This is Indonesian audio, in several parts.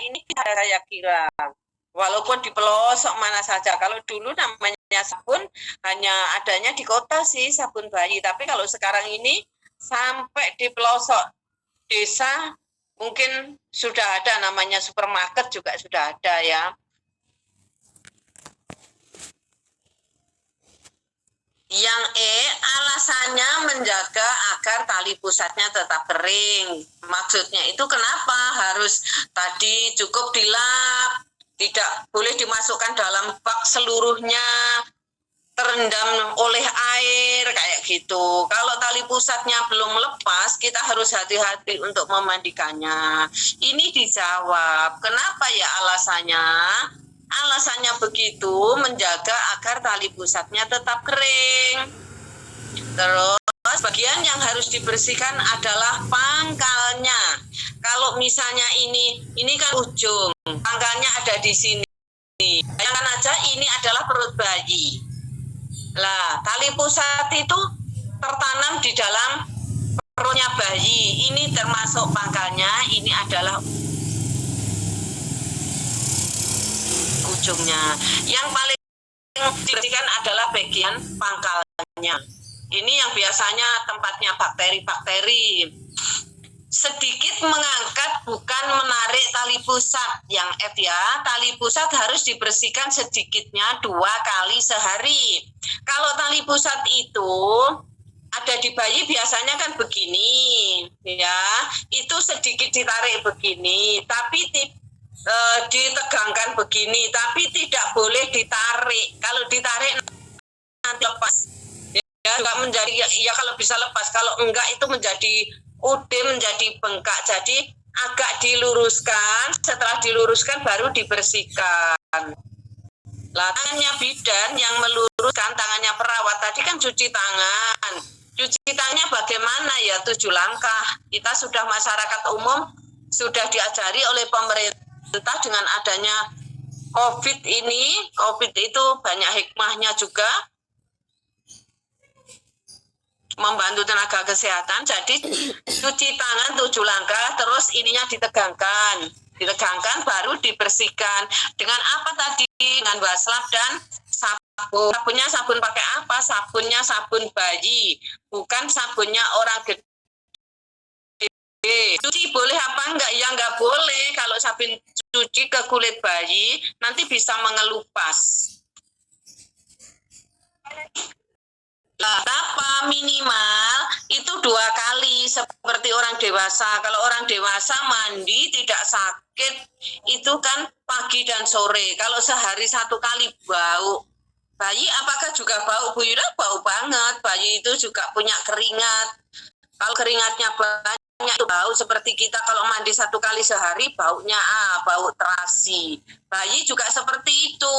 ini saya kira. Walaupun di pelosok mana saja. Kalau dulu namanya sabun hanya adanya di kota sih, sabun bayi. Tapi kalau sekarang ini sampai di pelosok desa mungkin sudah ada, namanya supermarket juga sudah ada ya. Yang alasannya menjaga agar tali pusatnya tetap kering. Maksudnya itu kenapa harus tadi cukup dilap, tidak boleh dimasukkan dalam bak seluruhnya, terendam oleh air kayak gitu. Kalau tali pusatnya belum lepas, kita harus hati-hati untuk memandikannya. Ini dijawab. Kenapa ya alasannya? Alasannya begitu, menjaga agar tali pusatnya tetap kering. Terus bagian yang harus dibersihkan adalah pangkalnya. Kalau misalnya ini kan ujung, pangkalnya ada di sini. Bayangkan aja ini adalah perut bayi. Lah, tali pusat itu tertanam di dalam perutnya bayi. Ini termasuk pangkalnya, ini adalah ujungnya. Yang paling dibersihkan adalah bagian pangkalnya. Ini yang biasanya tempatnya bakteri-bakteri. Sedikit mengangkat, bukan menarik tali pusat. Yang F ya, tali pusat harus dibersihkan sedikitnya 2 kali sehari. Kalau tali pusat itu ada di bayi biasanya kan begini ya, itu sedikit ditarik begini, tapi ditegangkan begini, tapi tidak boleh ditarik. Kalau ditarik nanti lepas ya, juga menjadi ya kalau bisa lepas, kalau enggak itu menjadi udah menjadi bengkak. Jadi agak diluruskan, setelah diluruskan baru dibersihkan. Lah, tangannya bidan yang meluruskan, tangannya perawat tadi kan cuci tangan. Cuci tangannya bagaimana ya? 7 langkah. Kita sudah masyarakat umum sudah diajari oleh pemerintah dengan adanya COVID ini. COVID itu banyak hikmahnya juga, membantu tenaga kesehatan. Jadi cuci tangan 7 langkah, terus ininya ditegangkan baru dibersihkan. Dengan apa tadi? Dengan waslap dan sabun. Sabunnya sabun pakai apa? Sabunnya sabun bayi, bukan sabunnya orang gede. Cuci boleh apa enggak? Ya enggak boleh. Kalau sabun cuci ke kulit bayi nanti bisa mengelupas. Apa minimal itu 2 kali seperti orang dewasa. Kalau orang dewasa mandi tidak sakit itu kan pagi dan sore. Kalau sehari 1 kali bau. Bayi apakah juga bau? Bu Yura bau banget. Bayi itu juga punya keringat. Kalau keringatnya banyak itu bau. Seperti kita kalau mandi 1 kali sehari baunya bau terasi. Bayi juga seperti itu.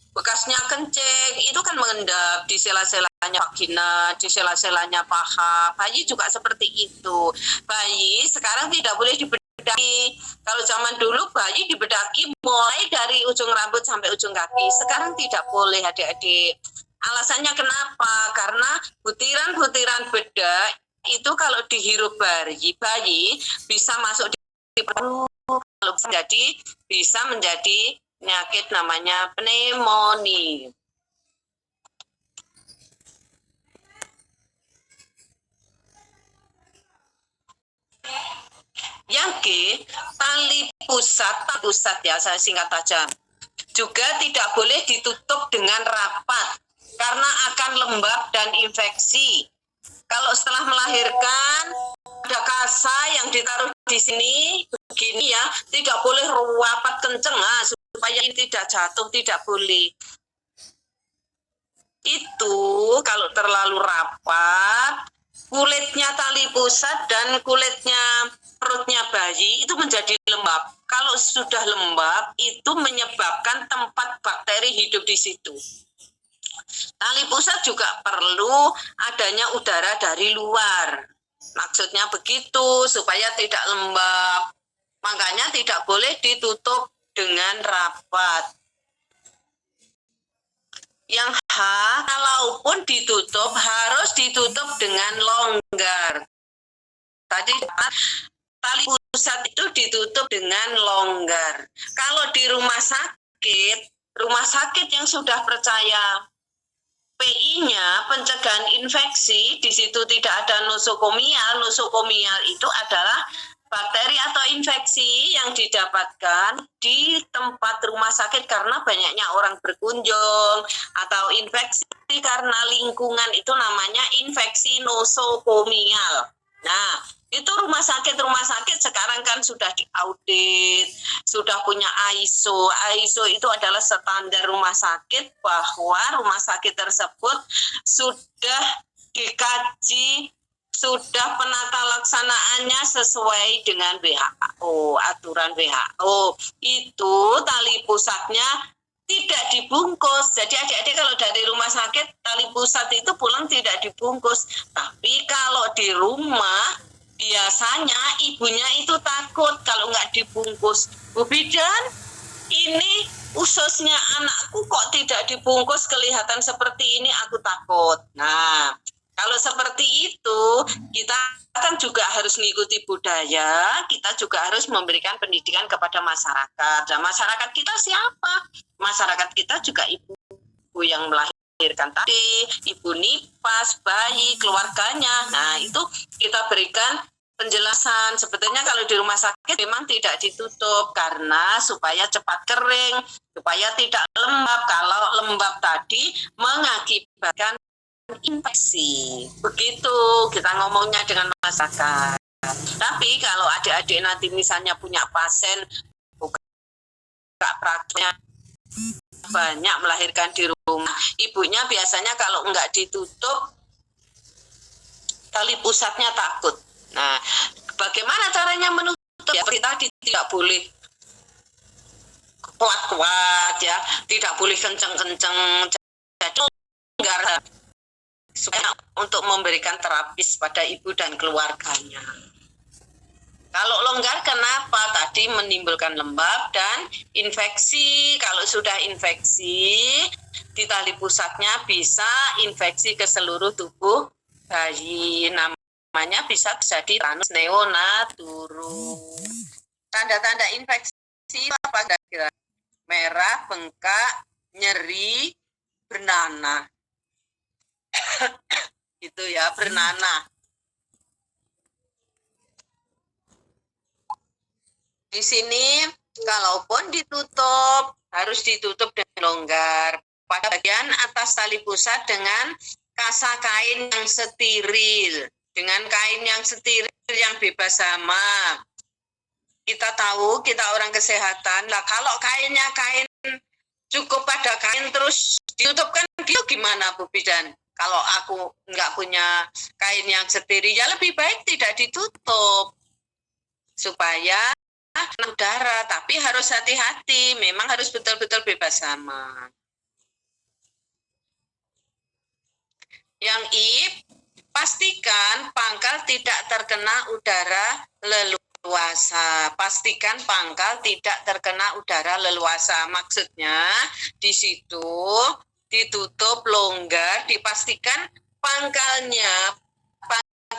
Bekasnya kencing, itu kan mengendap di sela-selanya vagina, di sela-selanya paha. Bayi juga seperti itu. Bayi sekarang tidak boleh dibedaki. Kalau zaman dulu bayi dibedaki mulai dari ujung rambut sampai ujung kaki. Sekarang tidak boleh, adik-adik. Alasannya kenapa? Karena butiran-butiran bedak itu kalau dihirup bayi bisa masuk di perut, kalau bisa menjadi penyakit namanya pneumonia. Yang G, tali pusat ya, saya singkat aja. Juga tidak boleh ditutup dengan rapat karena akan lembab dan infeksi. Kalau setelah melahirkan ada kasa yang ditaruh di sini begini ya, tidak boleh rapat kenceng supaya ini tidak jatuh, tidak boleh. Itu kalau terlalu rapat, kulitnya tali pusat dan kulitnya perutnya bayi itu menjadi lembab. Kalau sudah lembab itu menyebabkan tempat bakteri hidup di situ. Tali pusat juga perlu adanya udara dari luar. Maksudnya begitu, supaya tidak lembab. Makanya tidak boleh ditutup dengan rapat. Yang H, kalaupun ditutup, harus ditutup dengan longgar. Tadi tali pusat itu ditutup dengan longgar. Kalau di rumah sakit yang sudah percaya PI-nya pencegahan infeksi, di situ tidak ada nosokomial. Nosokomial itu adalah bakteri atau infeksi yang didapatkan di tempat rumah sakit karena banyaknya orang berkunjung, atau infeksi karena lingkungan, itu namanya infeksi nosokomial. Nah, itu rumah sakit sekarang kan sudah diaudit, sudah punya ISO. ISO itu adalah standar rumah sakit, bahwa rumah sakit tersebut sudah dikaji, sudah penata laksanaannya sesuai dengan WHO, aturan WHO. Itu tali pusatnya tidak dibungkus. Jadi adik-adik kalau dari rumah sakit tali pusat itu pulang tidak dibungkus. Tapi kalau di rumah biasanya ibunya itu takut kalau nggak dibungkus. Bu Bidan, ini ususnya anakku kok tidak dibungkus, kelihatan seperti ini, aku takut. Nah, kalau seperti itu, kita kan juga harus mengikuti budaya, kita juga harus memberikan pendidikan kepada masyarakat. Dan masyarakat kita siapa? Masyarakat kita juga ibu yang melahirkan tadi, ibu nipas, bayi, keluarganya. Nah, itu kita berikan penjelasan. Sebetulnya kalau di rumah sakit memang tidak ditutup karena supaya cepat kering, supaya tidak lembab. Kalau lembab tadi mengakibatkan infeksi. Begitu kita ngomongnya dengan masyarakat. Tapi kalau adik-adik nanti misalnya punya pasien buka prakteknya banyak melahirkan di rumah, ibunya biasanya kalau enggak ditutup tali pusatnya takut. Nah, bagaimana caranya menutup? Ya, seperti tadi, tidak boleh kuat-kuat ya, tidak boleh kenceng-kenceng. Jadi longgar supaya untuk memberikan terapis pada ibu dan keluarganya. Kalau longgar kenapa? Tadi menimbulkan lembab dan infeksi. Kalau sudah infeksi di tali pusatnya bisa infeksi ke seluruh tubuh bayi. Namanya bisa terjadi tetanus neonaturu. Tanda-tanda infeksi apa kira-kira? Merah, bengkak, nyeri, bernanah. Itu ya, bernanah. Di sini kalaupun ditutup, harus ditutup dengan longgar. Pada bagian atas tali pusat dengan kasa kain yang steril. Dengan kain yang steril yang bebas hama. Kita tahu, kita orang kesehatan. Lah kalau kainnya kain cukup pada kain terus ditutupkan, gitu gimana Bu Bidan? Kalau aku nggak punya kain yang steril, ya lebih baik tidak ditutup. Supaya udara, tapi harus hati-hati, memang harus betul-betul bebas hama. Yang pastikan pangkal tidak terkena udara leluasa. Pastikan pangkal tidak terkena udara leluasa. Maksudnya di situ ditutup longgar, dipastikan pangkalnya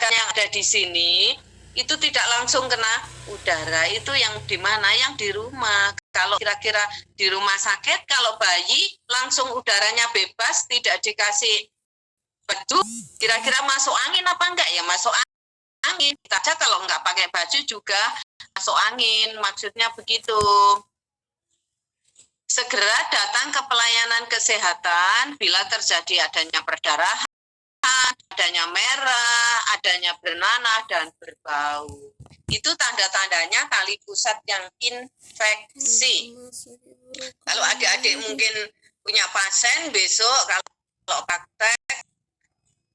yang ada di sini itu tidak langsung kena udara. Itu yang di mana? Yang di rumah. Kalau kira-kira di rumah sakit, kalau bayi langsung udaranya bebas, tidak dikasih baju, kira-kira masuk angin apa enggak? Ya masuk angin. Saja kalau enggak pakai baju juga masuk angin. Maksudnya begitu. Segera datang ke pelayanan kesehatan bila terjadi adanya perdarahan, adanya merah, adanya bernanah dan berbau. Itu tanda-tandanya tali pusat yang infeksi. Kalau adik-adik mungkin punya pasien besok, kalau praktek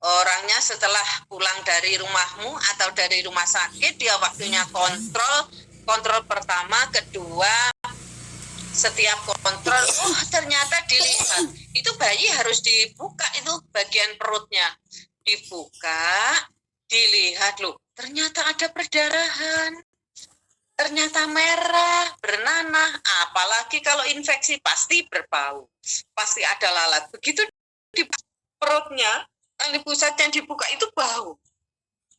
orangnya setelah pulang dari rumahmu atau dari rumah sakit, dia waktunya kontrol pertama, kedua, setiap kontrol, ternyata dilihat itu bayi harus dibuka, itu bagian perutnya dibuka, dilihat loh, ternyata ada perdarahan, ternyata merah, bernanah. Apalagi kalau infeksi pasti berbau, pasti ada lalat. Begitu di perutnya, tali pusat yang dibuka itu bau.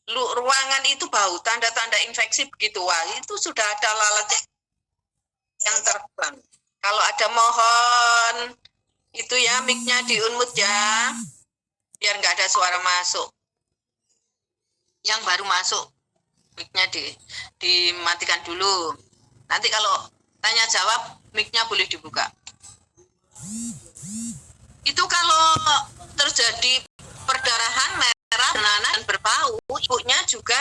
ruangan itu bau, tanda-tanda infeksi begitu. Wah, itu sudah ada lalat yang terbang. Kalau ada, mohon itu ya mic-nya di-unmute ya, biar nggak ada suara masuk. Yang baru masuk mic-nya dimatikan dulu. Nanti kalau tanya jawab mic-nya boleh dibuka. Itu kalau terjadi perdarahan merah, bernanah dan berbau, ibunya juga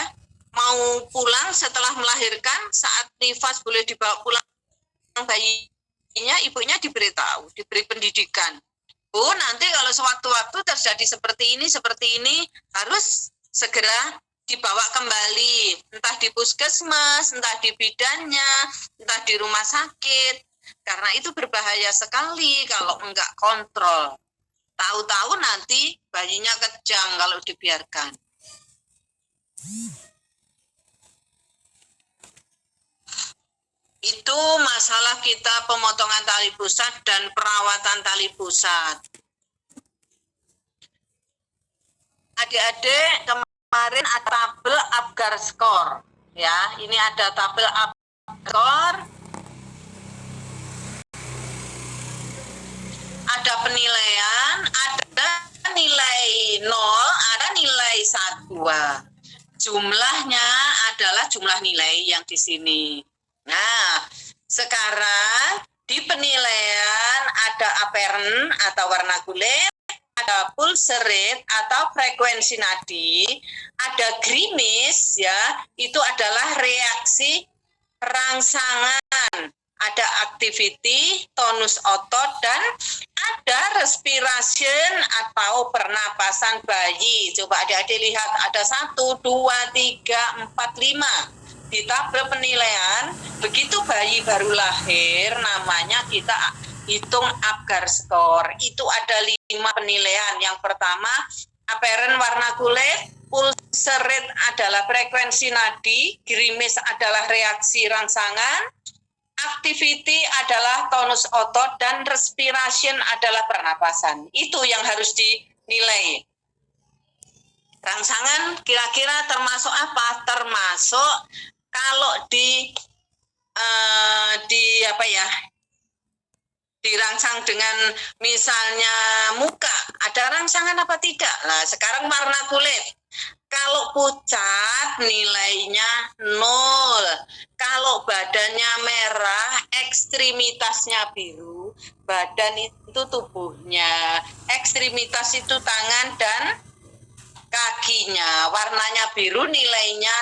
mau pulang setelah melahirkan, saat nifas boleh dibawa pulang bayinya, ibunya diberitahu, diberi pendidikan. Bu, nanti kalau sewaktu-waktu terjadi seperti ini harus segera dibawa kembali, entah di puskesmas, entah di bidannya, entah di rumah sakit, karena itu berbahaya sekali kalau enggak kontrol. Tahu-tahu nanti bayinya kejang kalau dibiarkan. Itu masalah kita pemotongan tali pusat dan perawatan tali pusat. Adik-adik, kemarin ada tabel Apgar Skor. Ya, ini ada tabel Apgar Skor. Ada penilaian, ada nilai 0, ada nilai 1. Jumlahnya adalah jumlah nilai yang di sini. Nah, sekarang di penilaian ada aperen atau warna kulit, ada pulse rate atau frekuensi nadi, ada grimis ya, itu adalah reaksi rangsangan, ada activity, tonus otot, dan ada respiration atau pernapasan bayi. Coba adik-adik lihat, ada 1, 2, 3, 4, 5 di tabel penilaian. Begitu bayi baru lahir, namanya kita hitung Apgar Skor. Itu ada 5 penilaian. Yang pertama, aperen warna kulit, pulse rate adalah frekuensi nadi, grimis adalah reaksi rangsangan, activity adalah tonus otot, dan respiration adalah pernapasan. Itu yang harus dinilai. Rangsangan kira-kira termasuk apa? Termasuk kalau dirangsang dengan misalnya muka, ada rangsangan apa tidak? Nah, sekarang warna kulit. Kalau pucat nilainya 0. Kalau badannya merah, ekstremitasnya biru, badan itu tubuhnya. Ekstremitas itu tangan dan kakinya, warnanya biru nilainya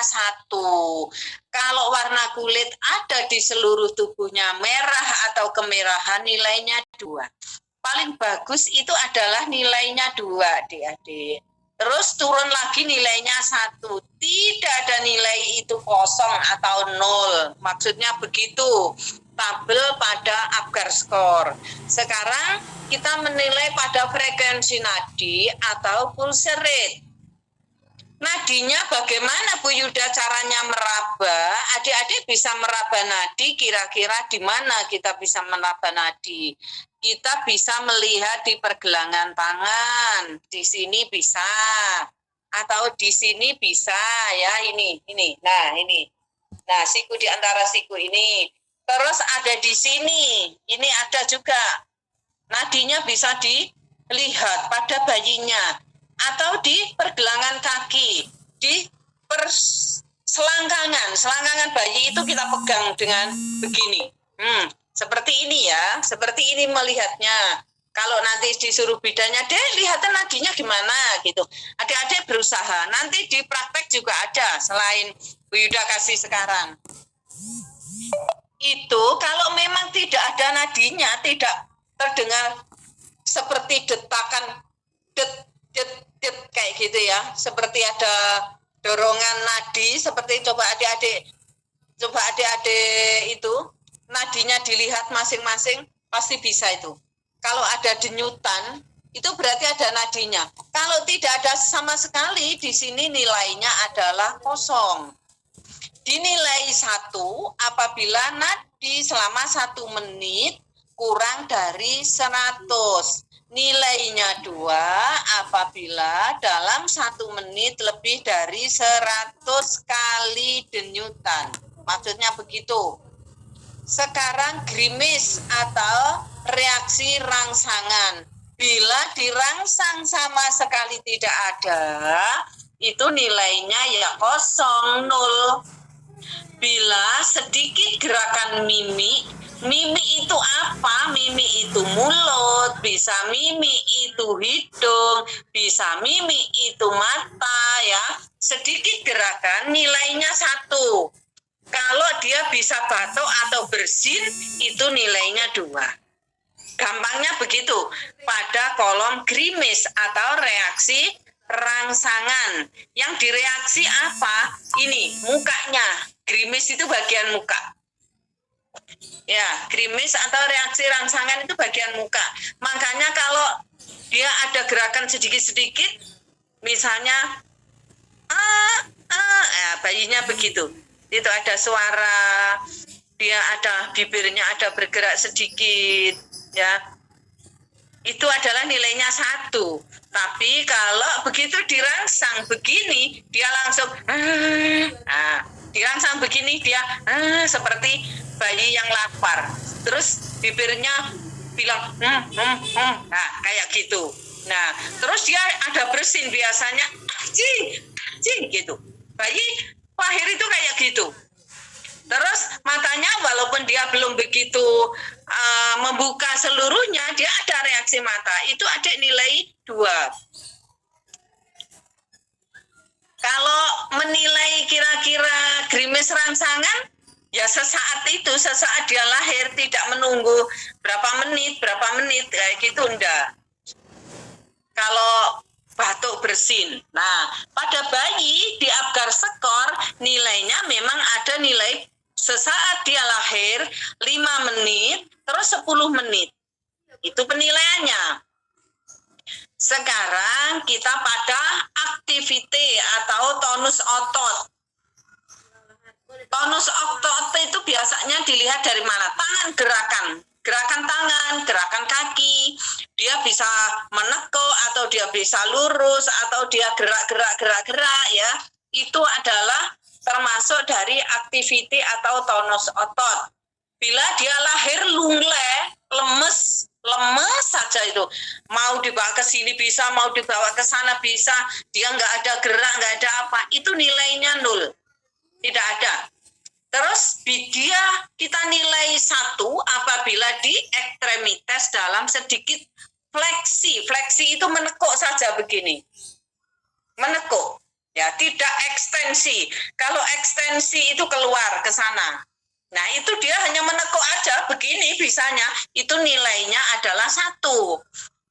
1. Kalau warna kulit ada di seluruh tubuhnya merah atau kemerahan, nilainya 2. Paling bagus itu adalah nilainya 2, adik-adik. Terus turun lagi nilainya 1. Tidak ada nilai itu kosong atau 0. Maksudnya begitu tabel pada Apgar Skor. Sekarang kita menilai pada frekuensi nadi atau pulse rate. Nadinya bagaimana Bu Yuda caranya meraba? Adik-adik bisa meraba nadi, kira-kira di mana kita bisa meraba nadi? Kita bisa melihat di pergelangan tangan, di sini bisa, atau di sini bisa ya, ini. Nah, ini. Nah, siku di antara siku ini. Terus ada di sini, ini ada juga. Nadinya bisa dilihat pada bayinya. Atau di pergelangan kaki, di selangkangan bayi itu kita pegang dengan begini. Seperti ini ya, seperti ini melihatnya. Kalau nanti disuruh bidannya, deh lihatnya nadinya gimana gitu. Adik-adik berusaha, nanti di praktek juga ada selain Bu Yuda kasih sekarang. Itu kalau memang tidak ada nadinya, tidak terdengar seperti detakan kayak gitu ya, seperti ada dorongan nadi, seperti coba adik-adik itu nadinya dilihat masing-masing, pasti bisa itu. Kalau ada denyutan itu berarti ada nadinya. Kalau tidak ada sama sekali, di sini nilainya adalah kosong. Dinilai 1 apabila nadi selama 1 menit kurang dari 100. Nilainya 2 apabila dalam 1 menit lebih dari 100 kali denyutan. Maksudnya begitu. Sekarang grimis atau reaksi rangsangan. Bila dirangsang sama sekali tidak ada, itu nilainya ya kosong, 0. Bila sedikit gerakan mimik, mimik itu apa? Mimik itu mulut, bisa mimik itu hidung, bisa mimik itu mata, ya. Sedikit gerakan nilainya 1. Kalau dia bisa batuk atau bersin, itu nilainya 2. Gampangnya begitu. Pada kolom grimis atau reaksi rangsangan. Yang direaksi apa? Ini, mukanya. Grimis itu bagian muka. Ya, grimis atau reaksi rangsangan itu bagian muka. Makanya kalau dia ada gerakan sedikit-sedikit, misalnya bayinya begitu. Itu ada suara, dia ada bibirnya ada bergerak sedikit, ya. Itu adalah nilainya 1. Tapi kalau begitu dirangsang begini, dia langsung dirangsang begini, dia seperti bayi yang lapar. Terus bibirnya bilang nah kayak gitu. Nah, terus dia ada bersin biasanya acing gitu. Bayi lahir itu kayak gitu. Terus matanya walaupun dia belum begitu membuka seluruhnya, dia ada reaksi mata. Itu ada nilai 2. Kalau menilai kira-kira grimis rangsangan, ya sesaat itu, sesaat dia lahir, tidak menunggu berapa menit kayak gitu, enggak. Kalau batuk bersin. Nah, pada bayi di Apgar skor nilainya memang ada nilai sesaat dia lahir 5 menit, terus 10 menit. Itu penilaiannya. Sekarang kita pada aktiviti atau tonus otot. Tonus otot itu biasanya dilihat dari mana? Tangan gerakan tangan, gerakan kaki. Dia bisa menekuk atau dia bisa lurus atau dia gerak ya. Itu adalah termasuk dari aktiviti atau tonus otot. Bila dia lahir lungle, lemes saja itu. Mau dibawa ke sini bisa, mau dibawa ke sana bisa. Dia nggak ada gerak, nggak ada apa. Itu nilainya 0. Tidak ada. Terus dia kita nilai 1 apabila di ekstremitas dalam sedikit fleksi. Fleksi itu menekuk saja begini. Menekuk. Ya, tidak ekstensi. Kalau ekstensi itu keluar ke sana. Nah, itu dia hanya menekuk aja begini bisanya. Itu nilainya adalah 1.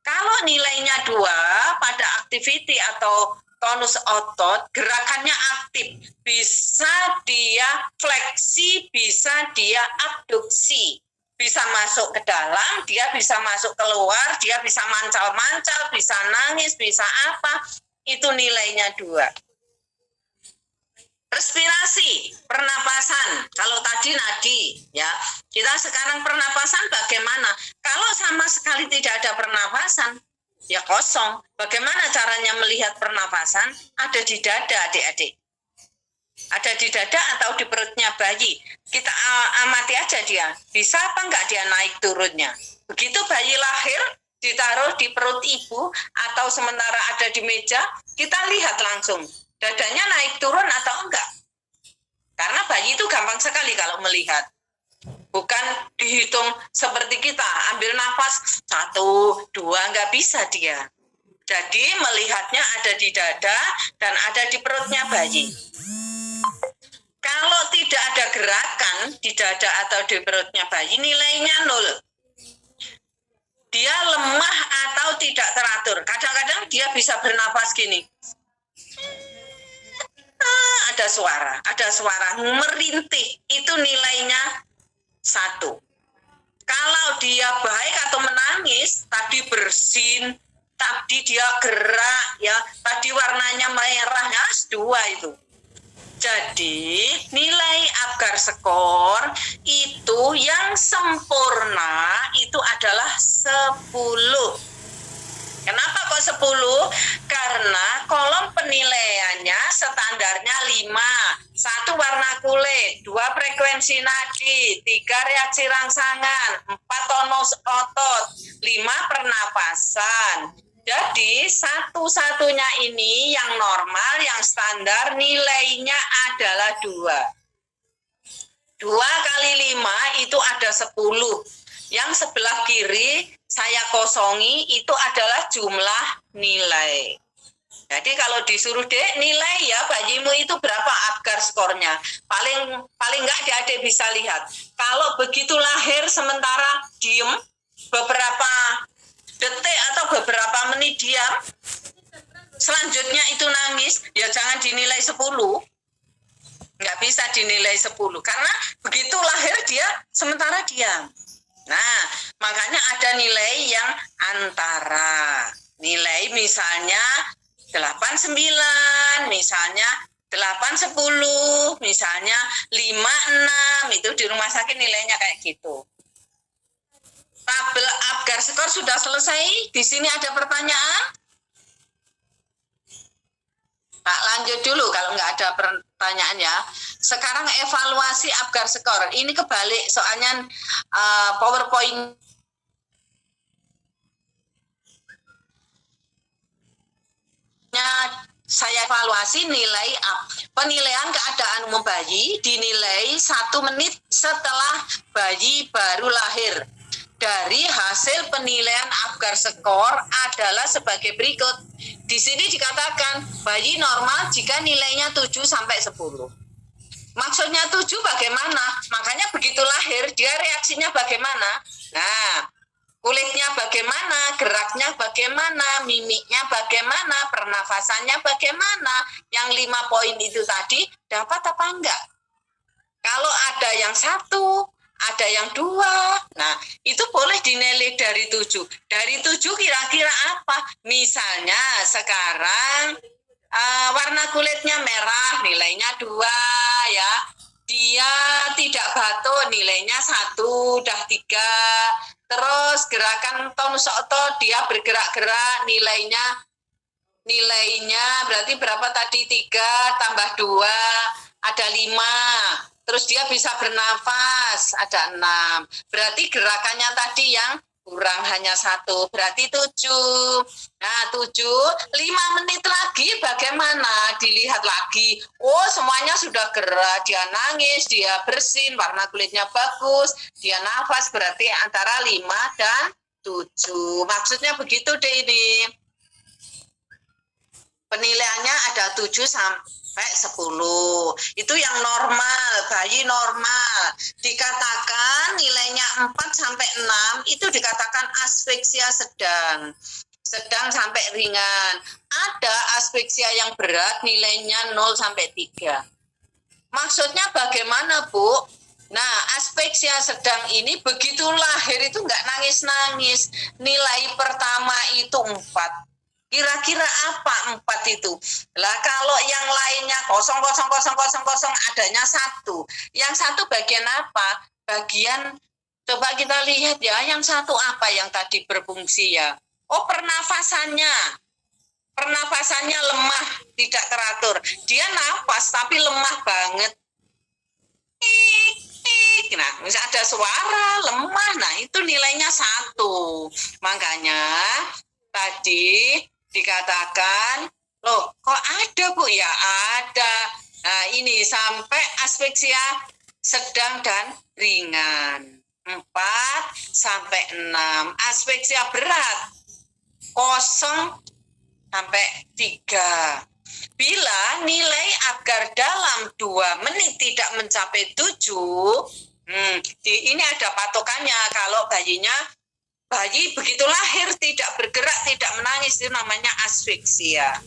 Kalau nilainya 2 pada aktiviti atau tonus otot, gerakannya aktif. Bisa dia fleksi, bisa dia abduksi. Bisa masuk ke dalam, dia bisa masuk keluar, dia bisa mancal-mancal, bisa nangis, bisa apa. Itu nilainya 2. Respirasi, pernapasan. Kalau tadi nadi, ya. Kita sekarang pernapasan bagaimana? Kalau sama sekali tidak ada pernapasan, ya kosong. Bagaimana caranya melihat pernapasan? Ada di dada, adik-adik. Ada di dada atau di perutnya bayi. Kita amati aja dia. Bisa apa enggak dia naik turunnya? Begitu bayi lahir, ditaruh di perut ibu atau sementara ada di meja, kita lihat langsung. Dadanya naik turun atau enggak? Karena bayi itu gampang sekali kalau melihat. Bukan dihitung seperti kita, ambil nafas 1, 2, enggak bisa dia. Jadi melihatnya ada di dada dan ada di perutnya bayi. Kalau tidak ada gerakan di dada atau di perutnya bayi, nilainya 0. Dia lemah atau tidak teratur. Kadang-kadang dia bisa bernapas gini. Ada suara merintih, itu nilainya 1. Kalau dia baik atau menangis, tadi bersin, tadi dia gerak, ya, tadi warnanya merahnya 2 itu. Jadi nilai Apgar skor itu yang sempurna itu adalah 10. Kenapa kok 10? Karena kolom penilaiannya standarnya 5. 1 warna kulit, 2 frekuensi nadi, 3 reaksi rangsangan, 4 tonus otot, 5 pernapasan. Jadi satu-satunya ini yang normal, yang standar nilainya adalah 2. 2 kali 5 itu ada 10. Yang sebelah kiri saya kosongi itu adalah jumlah nilai. Jadi kalau disuruh Dek nilai ya bayimu itu berapa Apgar skornya. Paling enggak Adik bisa lihat. Kalau begitu lahir sementara diem beberapa detik atau beberapa menit diam, selanjutnya itu nangis, ya jangan dinilai 10. Nggak bisa dinilai 10 karena begitu lahir dia sementara diam. Nah, makanya ada nilai yang antara. Nilai misalnya 89, misalnya 810, misalnya 56, itu di rumah sakit nilainya kayak gitu. Tabel Apgar skor sudah selesai. Di sini ada pertanyaan? Pak, lanjut dulu kalau nggak ada pertanyaan ya. Sekarang evaluasi Apgar skor. Ini kebalik soalnya PowerPoint saya evaluasi nilai penilaian keadaan umum bayi dinilai 1 menit setelah bayi baru lahir. Dari hasil penilaian Apgar skor adalah sebagai berikut. Di sini dikatakan bayi normal jika nilainya 7 sampai 10. Maksudnya 7 bagaimana? Makanya begitu lahir dia reaksinya bagaimana? Nah, kulitnya bagaimana, geraknya bagaimana, mimiknya bagaimana, pernafasannya bagaimana. Yang 5 poin itu tadi dapat apa enggak? Kalau ada yang 1, ada yang 2, nah itu boleh dinilai dari 7. Dari 7 kira-kira apa? Misalnya sekarang warna kulitnya merah, nilainya 2 ya. Dia tidak batuk, nilainya 1, udah 3. Terus gerakan tonus otot, dia bergerak-gerak, nilainya berarti berapa tadi? 3 tambah 2, ada 5. Terus dia bisa bernafas, ada 6. Berarti gerakannya tadi yang kurang hanya 1, berarti 7. Nah 7, 5 menit lagi bagaimana? Dilihat lagi. Oh semuanya sudah gerak, dia nangis, dia bersin, warna kulitnya bagus, dia nafas, berarti antara 5 dan 7. Maksudnya begitu deh ini. Penilaiannya ada 7 sampai 10. Itu yang normal, bayi normal. Dikatakan nilainya 4 sampai 6 itu dikatakan aspeksia sedang. Sedang sampai ringan. Ada aspeksia yang berat nilainya 0 sampai 3. Maksudnya bagaimana, Bu? Nah, aspeksia sedang ini begitu lahir itu nggak nangis-nangis. Nilai pertama itu 4. Kira-kira apa 4 itu? Lah kalau yang lainnya 0, 0, 0, 0, 0, adanya 1. Yang 1 bagian apa? Bagian, coba kita lihat ya, yang 1 apa yang tadi berfungsi ya? Oh, pernafasannya. Pernafasannya lemah, tidak teratur. Dia nafas tapi lemah banget. Nah, misalnya ada suara lemah, nah itu nilainya 1. Makanya tadi dikatakan, loh kok ada Bu? Ya ada. Nah ini sampai aspeksia sedang dan ringan. 4 sampai 6. Aspeksia berat 0 sampai 3. Bila nilai Apgar dalam 2 menit tidak mencapai 7, ini ada patokannya. Kalau bayi begitu lahir tidak bergerak, tidak menangis, itu namanya asfiksia.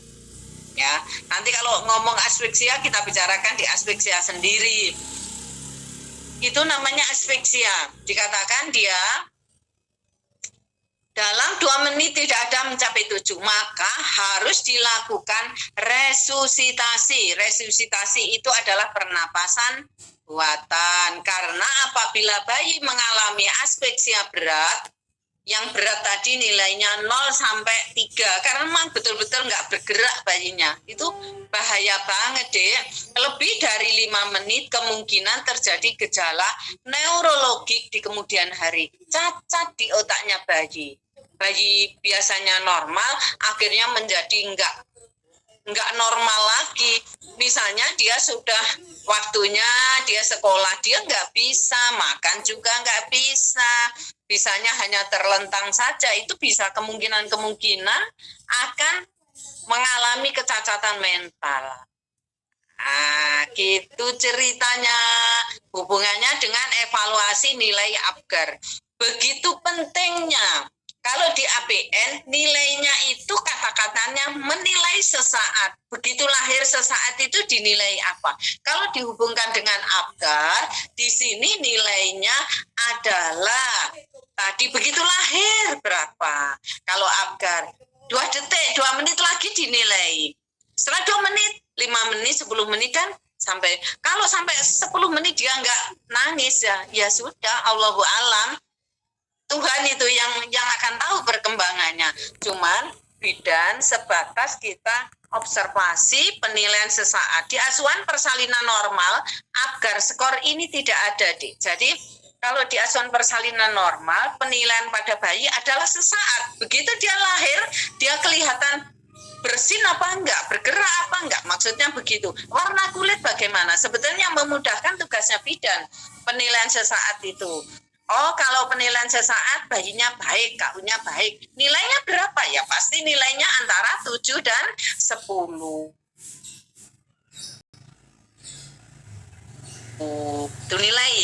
Ya, nanti kalau ngomong asfiksia kita bicarakan di asfiksia sendiri. Itu namanya asfiksia. Dikatakan dia dalam 2 menit tidak ada mencapai 7, maka harus dilakukan resusitasi. Resusitasi itu adalah pernapasan buatan. Karena apabila bayi mengalami asfiksia berat, Yang berat tadi nilainya 0 sampai 3 karena memang betul-betul nggak bergerak bayinya. Itu bahaya banget, Dek. Lebih dari 5 menit kemungkinan terjadi gejala neurologik di kemudian hari. Cacat di otaknya bayi. Bayi biasanya normal, akhirnya menjadi nggak normal lagi. Misalnya dia sudah waktunya dia sekolah, dia nggak bisa makan juga nggak bisa, bisanya hanya terlentang saja. Itu bisa kemungkinan akan mengalami kecacatan mental. Nah, gitu ceritanya. Hubungannya dengan evaluasi nilai APGAR. Begitu pentingnya. Kalau di APN, nilainya itu kata-katanya menilai sesaat. Begitu lahir sesaat itu dinilai apa? Kalau dihubungkan dengan APGAR, di sini nilainya adalah tadi begitu lahir berapa. Kalau APGAR, 2 detik, 2 menit lagi dinilai. Setelah 2 menit, 5 menit, 10 menit kan sampai. Kalau sampai 10 menit dia nggak nangis ya sudah, Allahu alam. Tuhan itu yang akan tahu perkembangannya. Cuman bidan sebatas kita observasi penilaian sesaat. Di asuhan persalinan normal, APGAR skor ini tidak ada, Dik. Jadi kalau di asuhan persalinan normal, penilaian pada bayi adalah sesaat. Begitu dia lahir, dia kelihatan bersin apa enggak, bergerak apa enggak, maksudnya begitu. Warna kulit bagaimana? Sebetulnya memudahkan tugasnya bidan. Penilaian sesaat itu. Oh, kalau penilaian sesaat bayinya baik, KU-nya baik. Nilainya berapa? Ya pasti nilainya antara 7 dan 10. Itu nilai.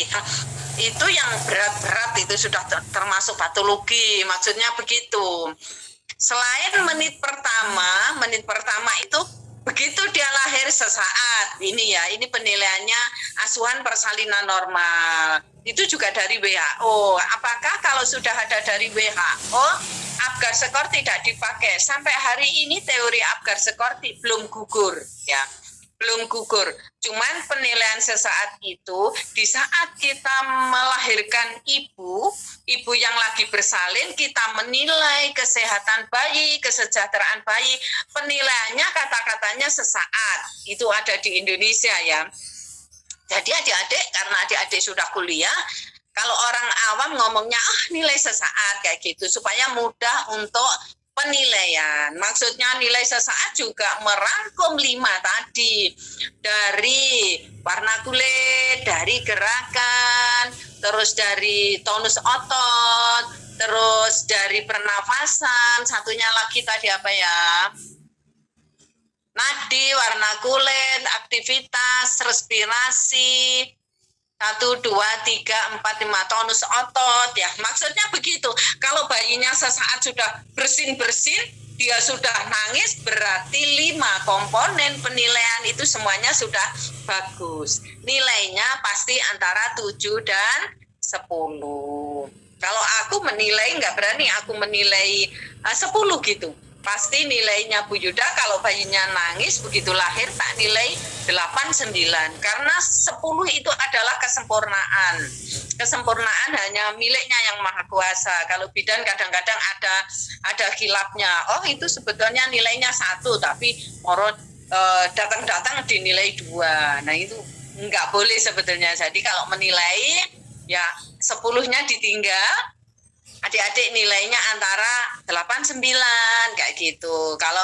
Itu yang berat-berat itu sudah termasuk patologi. Maksudnya begitu. Selain menit pertama itu begitu dia lahir sesaat. Ini penilaiannya asuhan persalinan normal. Itu juga dari WHO. Apakah kalau sudah ada dari WHO, APGAR skor tidak dipakai? Sampai hari ini teori APGAR skor belum gugur, ya. Belum gugur. Cuman penilaian sesaat itu di saat kita melahirkan ibu yang lagi bersalin, kita menilai kesehatan bayi, kesejahteraan bayi. Penilaiannya kata-katanya sesaat. Itu ada di Indonesia, ya. Jadi adik-adik, karena adik-adik sudah kuliah, kalau orang awam ngomongnya nilai sesaat kayak gitu supaya mudah untuk penilaian. Maksudnya nilai sesaat juga merangkum 5 tadi, dari warna kulit, dari gerakan, terus dari tonus otot, terus dari pernafasan, satunya lagi tadi apa ya? Nadi, warna kulit, aktivitas, respirasi, 1, 2, 3, 4, 5 tonus otot, ya. Maksudnya begitu. Kalau bayinya sesaat sudah bersin-bersin, dia sudah nangis, berarti 5 komponen penilaian itu semuanya sudah bagus. Nilainya pasti antara 7 dan 10. Kalau aku menilai, nggak berani aku menilai 10 gitu. Pasti nilainya Bu Yuda kalau bayinya nangis begitu lahir tak nilai 8, 9. Karena 10 itu adalah kesempurnaan. Kesempurnaan hanya miliknya yang maha kuasa. Kalau bidan kadang-kadang ada khilafnya. Oh itu sebetulnya nilainya 1 tapi datang-datang dinilai 2. Nah itu nggak boleh sebetulnya. Jadi kalau menilai ya 10-nya ditinggal. Adik-adik nilainya antara 8, 9 kayak gitu. Kalau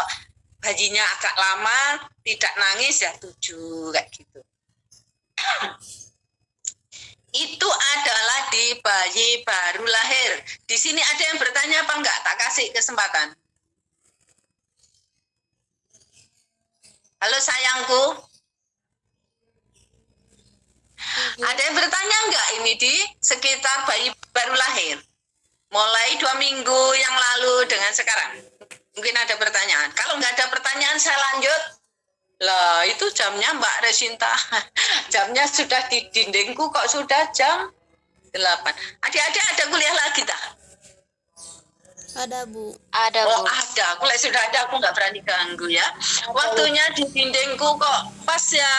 bayinya agak lama tidak nangis ya 7 kayak gitu. Itu adalah di bayi baru lahir. Di sini ada yang bertanya apa enggak? Tak kasih kesempatan. Halo sayangku. Ada yang bertanya enggak ini di sekitar bayi baru lahir? Mulai 2 minggu yang lalu dengan sekarang. Mungkin ada pertanyaan. Kalau nggak ada pertanyaan, saya lanjut. Lah, itu jamnya Mbak Resinta. Jamnya sudah di dindingku kok sudah jam 8. Adik-adik ada kuliah lagi tak? Ada Bu. Ada Bu. Oh ada. Kalau sudah ada aku nggak berani ganggu ya. Waktunya di dindingku kok pas ya.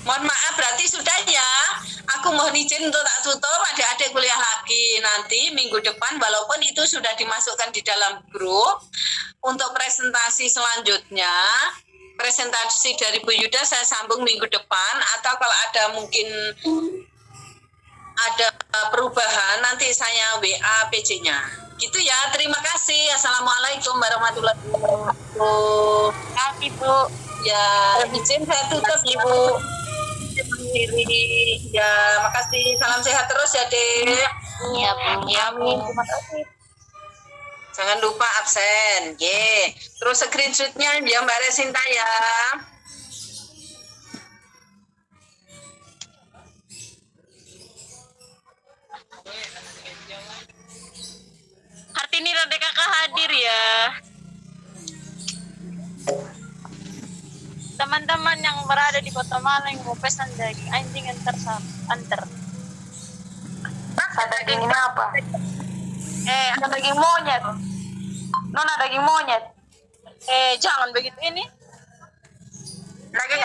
Mohon maaf berarti sudah ya. Aku mohon izin untuk tak tutup, adik-adik kuliah lagi. Nanti nanti minggu depan, walaupun itu sudah dimasukkan di dalam grup, untuk presentasi selanjutnya, presentasi dari Bu Yuda saya sambung minggu depan, atau kalau ada mungkin ada perubahan nanti saya WA PJ-nya. Gitu ya, terima kasih. Assalamualaikum warahmatullahi wabarakatuh. Ibu. Ya, izin saya tutup Ibu. Diri. Ya, makasih. Salam sehat terus ya, Dek. Iya, Bu. Ya, amin. Terima kasih. Jangan lupa absen. Ye. Terus screenshot-nya ya Mbak Resinta ya. Kartini Rade Kakak hadir ya. Teman-teman yang berada di Kota Malang mau pesan daging anjing antar. Daging ini apa? Ada daging monyet. Nona daging monyet. Jangan begitu ini. Daging